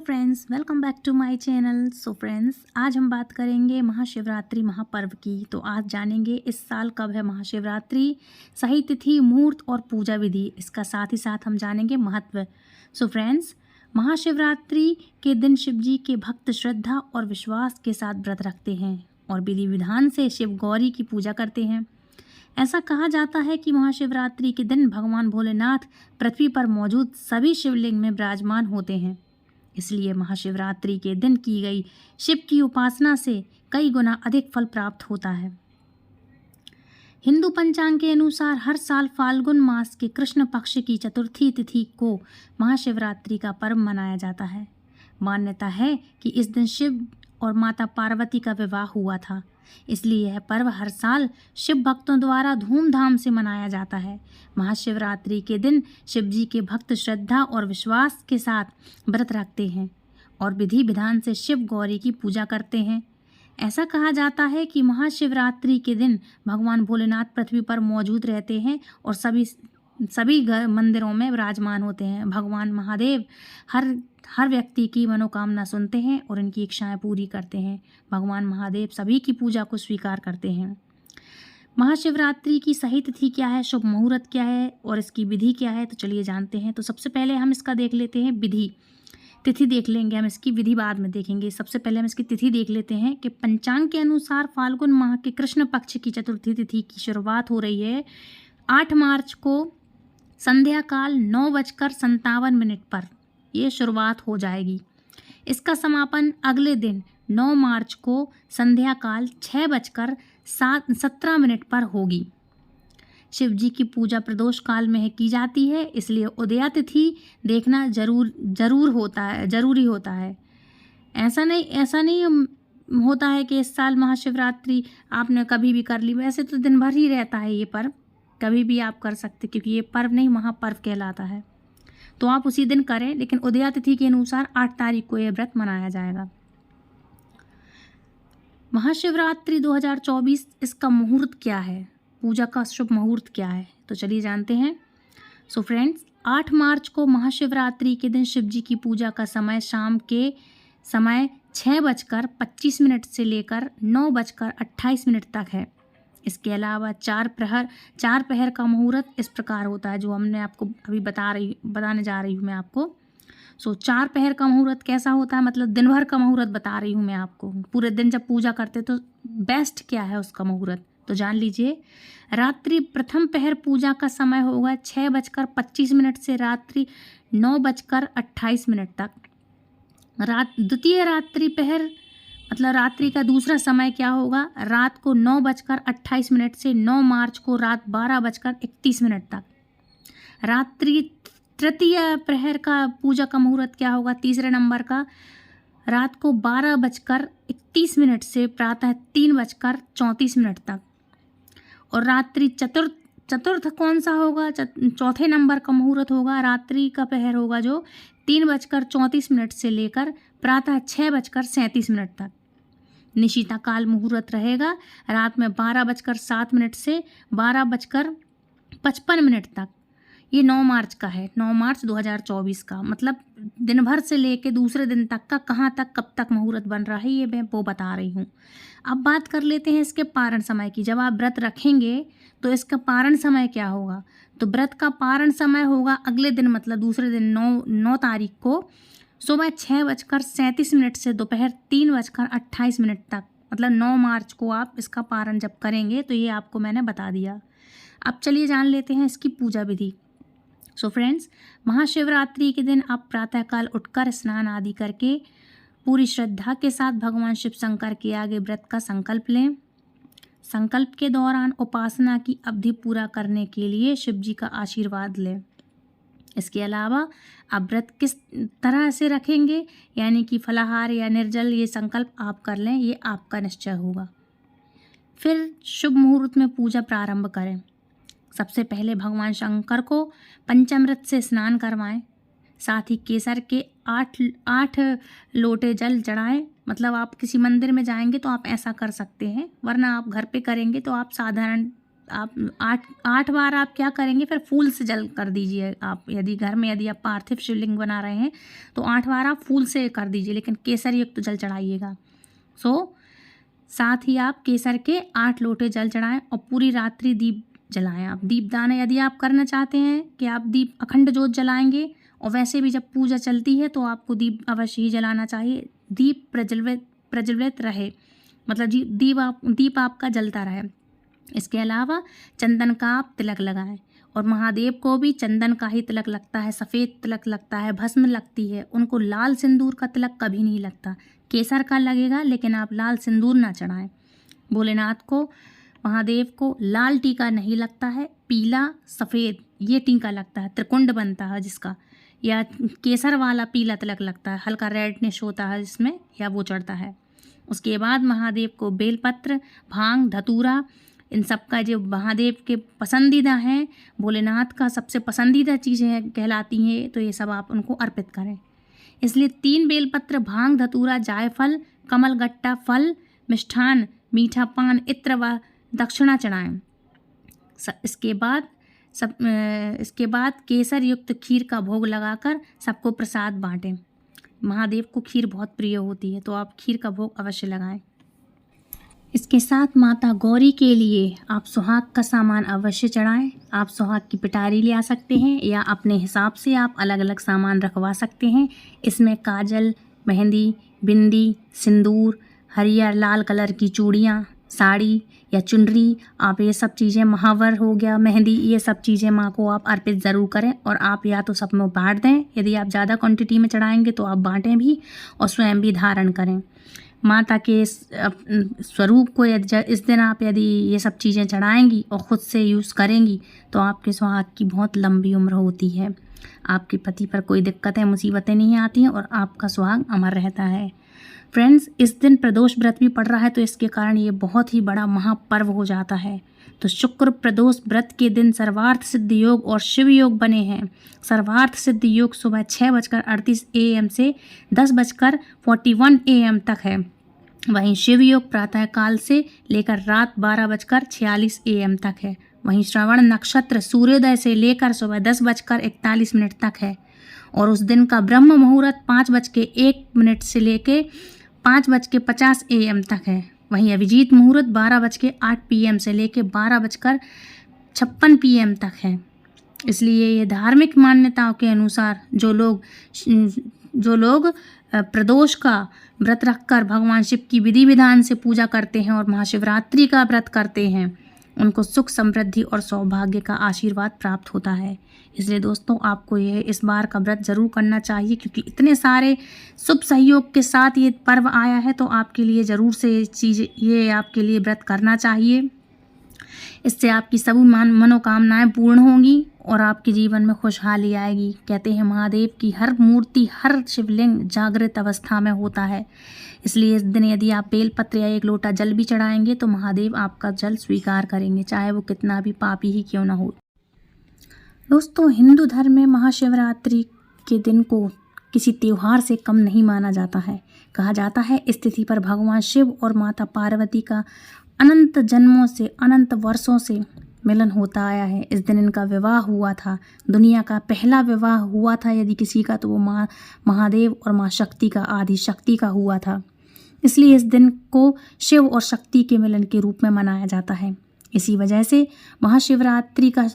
Friends, welcome back to my channel. So friends, आज हम बात करेंगे महाशिवरात्रि महापर्व की। तो आज जानेंगे इस साल कब है महाशिवरात्रि, सही तिथि, मुहूर्त और पूजा विधि। इसका साथ ही साथ हम जानेंगे महत्व। सो फ्रेंड्स, महाशिवरात्रि के दिन शिव जी के भक्त श्रद्धा और विश्वास के साथ व्रत रखते हैं और विधि विधान से शिव गौरी की पूजा करते हैं। ऐसा कहा जाता है कि महाशिवरात्रि के दिन भगवान भोलेनाथ पृथ्वी पर मौजूद सभी शिवलिंग में विराजमान होते हैं। इसलिए महाशिवरात्रि के दिन की गई शिव की उपासना से कई गुना अधिक फल प्राप्त होता है। हिंदू पंचांग के अनुसार हर साल फाल्गुन मास के कृष्ण पक्ष की चतुर्थी तिथि को महाशिवरात्रि का पर्व मनाया जाता है। मान्यता है कि इस दिन शिव और माता पार्वती का विवाह हुआ था, इसलिए यह पर्व हर साल शिव भक्तों द्वारा धूमधाम से मनाया जाता है। महाशिवरात्रि के दिन शिव जी के भक्त श्रद्धा और विश्वास के साथ व्रत रखते हैं और विधि विधान से शिव गौरी की पूजा करते हैं। ऐसा कहा जाता है कि महाशिवरात्रि के दिन भगवान भोलेनाथ पृथ्वी पर मौजूद रहते हैं और सभी मंदिरों में विराजमान होते हैं। भगवान महादेव हर व्यक्ति की मनोकामना सुनते हैं और इनकी इच्छाएं पूरी करते हैं। भगवान महादेव सभी की पूजा को स्वीकार करते हैं। महाशिवरात्रि की सही तिथि क्या है, शुभ मुहूर्त क्या है और इसकी विधि क्या है, तो चलिए जानते हैं। तो सबसे पहले हम इसका देख लेते हैं विधि। तिथि देख लेंगे हम, इसकी विधि बाद में देखेंगे। सबसे पहले हम इसकी तिथि देख लेते हैं कि पंचांग के अनुसार फाल्गुन माह के कृष्ण पक्ष की चतुर्थी तिथि की शुरुआत हो रही है 8 मार्च को संध्या काल 9:57 पर ये शुरुआत हो जाएगी। इसका समापन अगले दिन 9 मार्च को संध्या काल 6:17 पर होगी। शिव जी की पूजा प्रदोष काल में की जाती है, इसलिए उदया तिथि देखना जरूरी होता है। ऐसा नहीं होता है कि इस साल महाशिवरात्रि आपने कभी भी कर ली। वैसे तो दिन भर ही रहता है ये पर्व, कभी भी आप कर सकते, क्योंकि ये पर्व नहीं महापर्व कहलाता है। तो आप उसी दिन करें, लेकिन उदया तिथि के अनुसार 8 तारीख को यह व्रत मनाया जाएगा। महाशिवरात्रि 2024, इसका मुहूर्त क्या है, पूजा का शुभ मुहूर्त क्या है, तो चलिए जानते हैं। सो फ्रेंड्स, 8 मार्च को महाशिवरात्रि के दिन शिव जी की पूजा का समय शाम के समय 6:25 से लेकर 9:28 तक है। इसके अलावा 4 पहर का मुहूर्त इस प्रकार होता है, जो हमने आपको अभी बताने जा रही हूँ मैं आपको। 4 पहर का मुहूर्त कैसा होता है, मतलब दिन भर का मुहूर्त बता रही हूँ मैं आपको। पूरे दिन जब पूजा करते तो बेस्ट क्या है उसका मुहूर्त, तो जान लीजिए। रात्रि प्रथम पहर पूजा का समय होगा 6:25 से रात्रि 9:28 तक। द्वितीय रात्रि पहर मतलब रात्रि का दूसरा समय क्या होगा, रात को 9:28 से 9 मार्च को रात 12:31 तक। रात्रि तृतीय प्रहर का पूजा का मुहूर्त क्या होगा, तीसरे नंबर का, रात को 12:31 से प्रातः 3:34 तक। और रात्रि चतुर्थ कौन सा होगा, चौथे नंबर का मुहूर्त होगा। रात्रि का पहर होगा जो 3:34 से लेकर प्रातः 6:37 तक। निशिता काल मुहूर्त रहेगा रात में 12:07 से 12:55 तक। ये 9 मार्च का है, 9 मार्च 2024 का। मतलब दिन भर से लेके दूसरे दिन तक का कहाँ तक कब तक मुहूर्त बन रहा है, ये मैं वो बता रही हूँ। अब बात कर लेते हैं इसके पारण समय की। जब आप व्रत रखेंगे तो इसका पारण समय क्या होगा, तो व्रत का पारण समय होगा अगले दिन, मतलब दूसरे दिन 9 तारीख को सुबह 6:37 से दोपहर 3:28 तक। मतलब 9 मार्च को आप इसका पारण जब करेंगे, तो ये आपको मैंने बता दिया। अब चलिए जान लेते हैं इसकी पूजा विधि। सो फ्रेंड्स, महाशिवरात्रि के दिन आप प्रातःकाल उठकर स्नान आदि करके पूरी श्रद्धा के साथ भगवान शिव शंकर के आगे व्रत का संकल्प लें। संकल्प के दौरान उपासना की अवधि पूरा करने के लिए शिव जी का आशीर्वाद लें। इसके अलावा आप व्रत किस तरह से रखेंगे, यानी कि फलाहार या निर्जल, ये संकल्प आप कर लें, ये आपका निश्चय होगा। फिर शुभ मुहूर्त में पूजा प्रारंभ करें। सबसे पहले भगवान शंकर को पंचामृत से स्नान करवाएं, साथ ही केसर के 8 लोटे जल चढ़ाएं। मतलब आप किसी मंदिर में जाएंगे तो आप ऐसा कर सकते हैं, वरना आप घर पे करेंगे तो आप साधारण आप 8 बार आप क्या करेंगे, फिर फूल से जल कर दीजिए। आप यदि आप पार्थिव शिवलिंग बना रहे हैं तो 8 बार आप फूल से कर दीजिए, लेकिन केसर युक्त जल चढ़ाइएगा। साथ ही आप केसर के 8 लोटे जल चढ़ाएं और पूरी रात्रि दीप जलाएं। आप दीपदान यदि आप करना चाहते हैं कि आप दीप अखंड ज्योत जलाएंगे, और वैसे भी जब पूजा चलती है तो आपको दीप अवश्य ही जलाना चाहिए। दीप प्रज्वलित रहे, मतलब दीप आपका जलता रहे। इसके अलावा चंदन का आप तिलक लगाएं, और महादेव को भी चंदन का ही तिलक लगता है, सफ़ेद तिलक लगता है, भस्म लगती है। उनको लाल सिंदूर का तिलक कभी नहीं लगता। केसर का लगेगा, लेकिन आप लाल सिंदूर ना चढ़ाएं। भोलेनाथ को, महादेव को लाल टीका नहीं लगता है, पीला सफ़ेद ये टीका लगता है, त्रिकुंड बनता है जिसका, या केसर वाला पीला तिलक लगता है, हल्का रेडनेस होता है जिसमें, या वो चढ़ता है। उसके बाद महादेव को बेलपत्र, भांग, धतूरा, इन सब का जो महादेव के पसंदीदा हैं, भोलेनाथ का सबसे पसंदीदा चीज़ें कहलाती हैं, तो ये सब आप उनको अर्पित करें। इसलिए 3 बेलपत्र, भांग, धतूरा, जायफल, कमलगट्टा फल, मिष्ठान, मीठा पान, इत्र व दक्षिणा चढ़ाएं। इसके बाद केसर युक्त खीर का भोग लगाकर सबको प्रसाद बांटें। महादेव को खीर बहुत प्रिय होती है, तो आप खीर का भोग अवश्य लगाएं। इसके साथ माता गौरी के लिए आप सुहाग का सामान अवश्य चढ़ाएं। आप सुहाग की पिटारी ले आ सकते हैं, या अपने हिसाब से आप अलग अलग सामान रखवा सकते हैं। इसमें काजल, मेहंदी, बिंदी, सिंदूर, हरियर लाल कलर की चूड़ियाँ, साड़ी या चुनरी, आप ये सब चीज़ें, महावर हो गया, मेहंदी, ये सब चीज़ें माँ को आप अर्पित ज़रूर करें। और आप या तो सब में बांट दें, यदि आप ज़्यादा क्वांटिटी में चढ़ाएंगे तो आप बांटें भी, और स्वयं भी धारण करें। माता के स्वरूप को इस दिन आप यदि ये सब चीज़ें चढ़ाएंगी और ख़ुद से यूज़ करेंगी तो आपके सुहाग की बहुत लंबी उम्र होती है। आपके पति पर कोई दिक्कतें, मुसीबतें नहीं आती हैं, और आपका सुहाग अमर रहता है। फ्रेंड्स, इस दिन प्रदोष व्रत भी पड़ रहा है, तो इसके कारण ये बहुत ही बड़ा महापर्व हो जाता है। तो शुक्र प्रदोष व्रत के दिन सर्वार्थ सिद्ध योग और शिव योग बने हैं। सर्वार्थ सिद्ध योग सुबह 6:38 AM से 10:41 AM तक है। वहीं शिव योग प्रातः काल से लेकर रात 12:46 AM तक है। वहीं श्रवण नक्षत्र सूर्योदय से लेकर सुबह 10:41 तक है। और उस दिन का ब्रह्म मुहूर्त 5:01 से लेकर 5:50 AM तक है। वहीं अभिजीत मुहूर्त 12:08 PM से लेकर 12:56 PM तक है। इसलिए ये धार्मिक मान्यताओं के अनुसार जो लोग प्रदोष का व्रत रखकर भगवान शिव की विधि विधान से पूजा करते हैं और महाशिवरात्रि का व्रत करते हैं, उनको सुख, समृद्धि और सौभाग्य का आशीर्वाद प्राप्त होता है। इसलिए दोस्तों, आपको यह इस बार का व्रत ज़रूर करना चाहिए, क्योंकि इतने सारे शुभ सहयोग के साथ ये पर्व आया है, तो आपके लिए ज़रूर से ये आपके लिए व्रत करना चाहिए। इससे आपकी सभी मनोकामनाएं पूर्ण होंगी और आपके जीवन में खुशहाली आएगी। कहते हैं महादेव की हर मूर्ति, हर शिवलिंग जागृत अवस्था में होता है। इसलिए इस दिन यदि आप बेलपत्र या 1 लोटा जल भी चढ़ाएंगे तो महादेव आपका जल स्वीकार करेंगे, चाहे वो कितना भी पापी ही क्यों ना हो। दोस्तों, हिंदू धर्म में महाशिवरात्रि के दिन को किसी त्यौहार से कम नहीं माना जाता है। कहा जाता है इस तिथि पर भगवान शिव और माता पार्वती का अनंत जन्मों से, अनंत वर्षों से मिलन होता आया है। इस दिन इनका विवाह हुआ था। दुनिया का पहला विवाह हुआ था यदि किसी का, तो वो महादेव और माँ शक्ति का, आदि शक्ति का हुआ था। इसलिए इस दिन को शिव और शक्ति के मिलन के रूप में मनाया जाता है। इसी वजह से महाशिवरात्रि का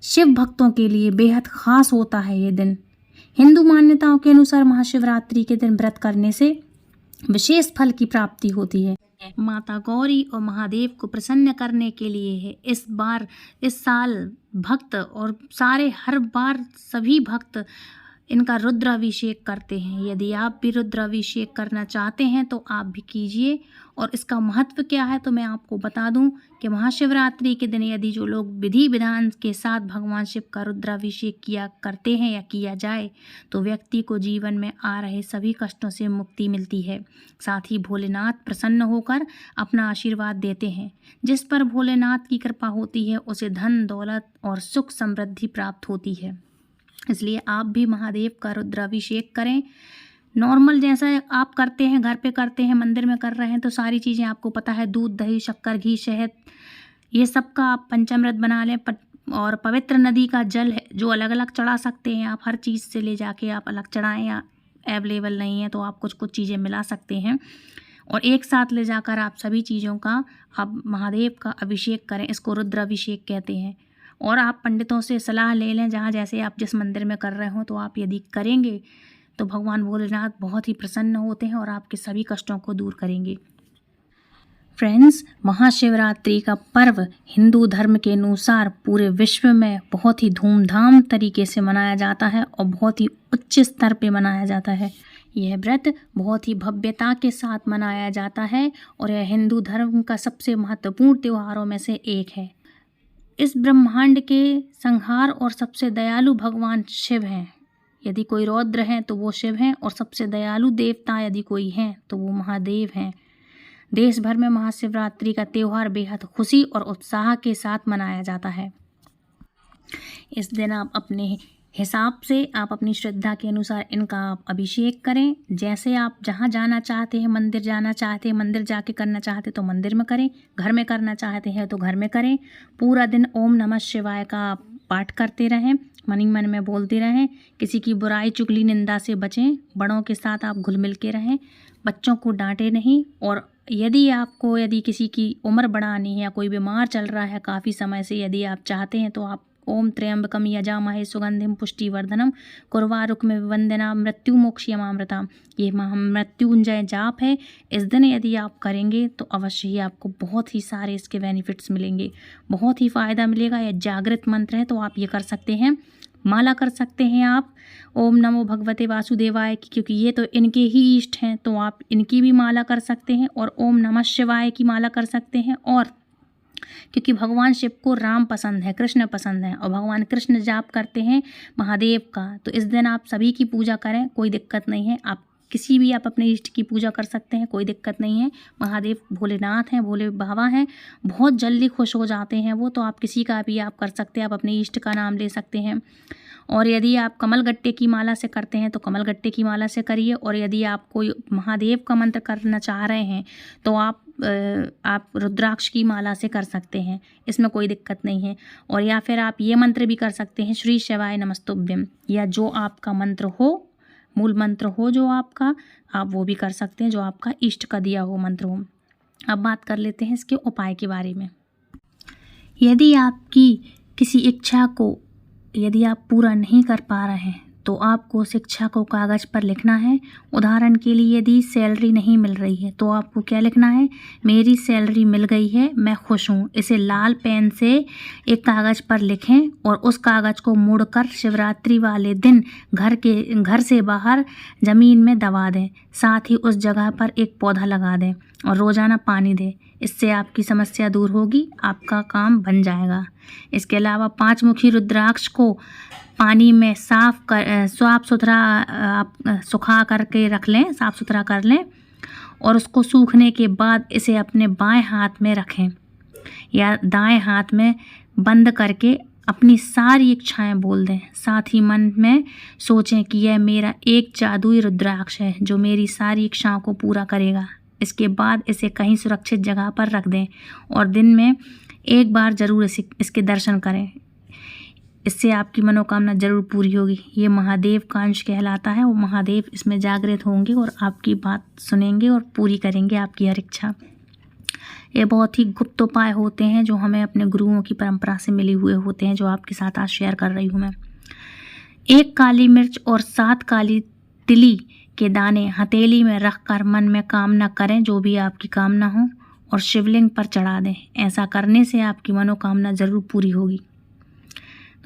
शिव भक्तों के लिए बेहद खास होता है ये दिन। हिंदू मान्यताओं के अनुसार महाशिवरात्रि के दिन व्रत करने से विशेष फल की प्राप्ति होती है। माता गौरी और महादेव को प्रसन्न करने के लिए है इस साल भक्त और हर बार सभी भक्त इनका रुद्राभिषेक करते हैं। यदि आप भी रुद्राभिषेक करना चाहते हैं तो आप भी कीजिए। और इसका महत्व क्या है तो मैं आपको बता दूं कि महाशिवरात्रि के दिन यदि जो लोग विधि विधान के साथ भगवान शिव का रुद्राभिषेक किया करते हैं या किया जाए तो व्यक्ति को जीवन में आ रहे सभी कष्टों से मुक्ति मिलती है। साथ ही भोलेनाथ प्रसन्न होकर अपना आशीर्वाद देते हैं। जिस पर भोलेनाथ की कृपा होती है उसे धन, दौलत और सुख समृद्धि प्राप्त होती है। इसलिए आप भी महादेव का रुद्राभिषेक करें। नॉर्मल जैसा आप करते हैं, घर पे करते हैं, मंदिर में कर रहे हैं तो सारी चीज़ें आपको पता है, दूध, दही, शक्कर, घी, शहद ये सब का आप पंचामृत बना लें। और पवित्र नदी का जल है जो अलग अलग चढ़ा सकते हैं आप, हर चीज़ से ले जाके आप अलग चढ़ाएं, या अवेलेबल नहीं है तो आप कुछ कुछ चीज़ें मिला सकते हैं और एक साथ ले जाकर आप सभी चीज़ों का आप महादेव का अभिषेक करें। इसको रुद्र अभिषेक कहते हैं। और आप पंडितों से सलाह ले लें, जहाँ जैसे आप जिस मंदिर में कर रहे हो, तो आप यदि करेंगे तो भगवान भोलेनाथ बहुत ही प्रसन्न होते हैं और आपके सभी कष्टों को दूर करेंगे। फ्रेंड्स, महाशिवरात्रि का पर्व हिंदू धर्म के अनुसार पूरे विश्व में बहुत ही धूमधाम तरीके से मनाया जाता है और बहुत ही उच्च स्तर पे मनाया जाता है। यह व्रत बहुत ही भव्यता के साथ मनाया जाता है और यह हिंदू धर्म का सबसे महत्वपूर्ण त्योहारों में से एक है। इस ब्रह्मांड के संहार और सबसे दयालु भगवान शिव हैं। यदि कोई रौद्र हैं तो वो शिव हैं और सबसे दयालु देवता यदि कोई हैं तो वो महादेव हैं। देश भर में महाशिवरात्रि का त्यौहार बेहद खुशी और उत्साह के साथ मनाया जाता है। इस दिन आप अपने हिसाब से, आप अपनी श्रद्धा के अनुसार इनका आप अभिषेक करें। जैसे आप जहाँ जाना चाहते हैं, मंदिर जाना चाहते हैं, मंदिर जाके करना चाहते तो मंदिर में करें, घर में करना चाहते हैं तो घर में करें। पूरा दिन ओम नमः शिवाय का पाठ करते रहें, मन ही मन में बोलते रहें। किसी की बुराई चुगली निंदा से बचें। बड़ों के साथ आप घुल मिल के रहें, बच्चों को डांटे नहीं। और यदि किसी की उम्र बढ़ानी है या कोई बीमार चल रहा है काफ़ी समय से, यदि आप चाहते हैं तो आप ओम त्र्यंबकम यजामहे सुगंधिम पुष्टिवर्धनम कुर्वारुकमिव वंदना मृत्युमोक्षयमामृताम, ये महामृत्युंजय जाप है। इस दिन यदि आप करेंगे तो अवश्य ही आपको बहुत ही सारे इसके बेनिफिट्स मिलेंगे, बहुत ही फ़ायदा मिलेगा। यह जागृत मंत्र है तो आप ये कर सकते हैं। माला कर सकते हैं आप ओम नमो भगवते वासुदेवाय की, क्योंकि ये तो इनके ही इष्ट हैं तो आप इनकी भी माला कर सकते हैं। और ओम नमः शिवाय की माला कर सकते हैं। और क्योंकि भगवान शिव को राम पसंद है, कृष्ण पसंद है और भगवान कृष्ण जाप करते हैं महादेव का, तो इस दिन आप सभी की पूजा करें, कोई दिक्कत नहीं है। आप अपने इष्ट की पूजा कर सकते हैं, कोई दिक्कत नहीं है। महादेव भोलेनाथ हैं, भोले बाबा हैं, बहुत जल्दी खुश हो जाते हैं वो, तो आप किसी का भी आप कर सकते हैं, आप अपने इष्ट का नाम ले सकते हैं। और यदि आप कमलगट्टे की माला से करते हैं तो कमलगट्टे की माला से करिए। और यदि आप कोई महादेव का मंत्र करना चाह रहे हैं तो आप रुद्राक्ष की माला से कर सकते हैं, इसमें कोई दिक्कत नहीं है। और या फिर आप ये मंत्र भी कर सकते हैं, श्री शिवाय नमस्तुभ्यम, या जो आपका मंत्र हो, मूल मंत्र हो जो आपका, आप वो भी कर सकते हैं, जो आपका इष्ट का दिया हो मंत्र हो। अब बात कर लेते हैं इसके उपाय के बारे में। यदि आपकी किसी इच्छा को यदि आप पूरा नहीं कर पा रहे हैं तो आपको उस इच्छा को कागज़ पर लिखना है। उदाहरण के लिए यदि सैलरी नहीं मिल रही है तो आपको क्या लिखना है, मेरी सैलरी मिल गई है, मैं खुश हूँ। इसे लाल पेन से एक कागज़ पर लिखें और उस कागज़ को मोड़कर शिवरात्रि वाले दिन घर से बाहर ज़मीन में दबा दें। साथ ही उस जगह पर एक पौधा लगा दें और रोज़ाना पानी दें। इससे आपकी समस्या दूर होगी, आपका काम बन जाएगा। इसके अलावा 5 मुखी रुद्राक्ष को पानी में साफ सुथरा आप सुखा करके रख लें, साफ़ सुथरा कर लें और उसको सूखने के बाद इसे अपने बाएं हाथ में रखें या दाएं हाथ में बंद करके अपनी सारी इच्छाएं बोल दें। साथ ही मन में सोचें कि यह मेरा एक जादुई रुद्राक्ष है जो मेरी सारी इच्छाओं को पूरा करेगा। इसके बाद इसे कहीं सुरक्षित जगह पर रख दें और दिन में एक बार ज़रूर इसके दर्शन करें। इससे आपकी मनोकामना ज़रूर पूरी होगी। ये महादेव का अंश कहलाता है, वो महादेव इसमें जागृत होंगे और आपकी बात सुनेंगे और पूरी करेंगे आपकी हर इच्छा। ये बहुत ही गुप्त उपाय होते हैं जो हमें अपने गुरुओं की परंपरा से मिले हुए होते हैं, जो आपके साथ आज शेयर कर रही हूँ मैं। 1 काली मिर्च और 7 काली तिली के दाने हथेली में रखकर मन में कामना करें, जो भी आपकी कामना हो, और शिवलिंग पर चढ़ा दें। ऐसा करने से आपकी मनोकामना ज़रूर पूरी होगी।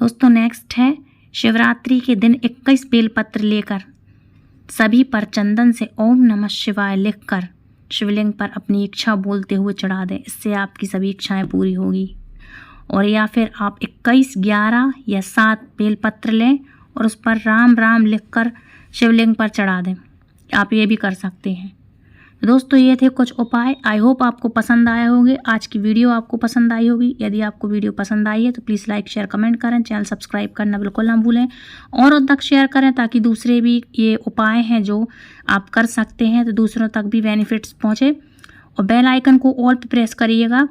दोस्तों, नेक्स्ट है शिवरात्रि के दिन 21 बेलपत्र लेकर सभी पर चंदन से ओम नमः शिवाय लिखकर शिवलिंग पर अपनी इच्छा बोलते हुए चढ़ा दें। इससे आपकी सभी इच्छाएं पूरी होगी। और या फिर आप 21, 11 या 7 बेलपत्र लें और उस पर राम राम लिखकर शिवलिंग पर चढ़ा दें। आप ये भी कर सकते हैं। दोस्तों, ये थे कुछ उपाय। आई होप आपको पसंद आए होंगे। आज की वीडियो आपको पसंद आई होगी। यदि आपको वीडियो पसंद आई है तो प्लीज़ लाइक शेयर कमेंट करें, चैनल सब्सक्राइब करना बिल्कुल ना भूलें और तक शेयर करें ताकि दूसरे भी ये उपाय हैं जो आप कर सकते हैं तो दूसरों तक भी बेनिफिट्स पहुँचे। और बेल आइकन को ऑल पे प्रेस करिएगा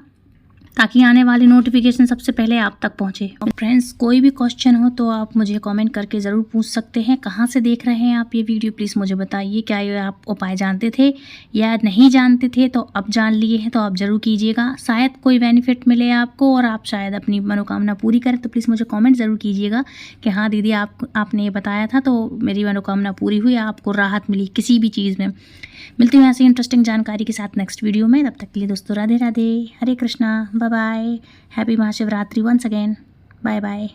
ताकि आने वाली नोटिफिकेशन सबसे पहले आप तक पहुंचे। और फ्रेंड्स, कोई भी क्वेश्चन हो तो आप मुझे कमेंट करके ज़रूर पूछ सकते हैं। कहाँ से देख रहे हैं आप ये वीडियो, प्लीज़ मुझे बताइए। क्या ये आप उपाय जानते थे या नहीं जानते थे, तो अब जान लिए हैं तो आप ज़रूर कीजिएगा। शायद कोई बेनिफिट मिले आपको और आप शायद अपनी मनोकामना पूरी करें। तो प्लीज़ मुझे कॉमेंट ज़रूर कीजिएगा कि हाँ दीदी, आपने ये बताया था तो मेरी मनोकामना पूरी हुई, आपको राहत मिली किसी भी चीज़ में। मिलती हूँ ऐसी इंटरेस्टिंग जानकारी के साथ नेक्स्ट वीडियो में। तब तक के लिए दोस्तों, Radhe Radhe, Hare Krishna, bye bye, happy Mahashivratri once again, bye bye.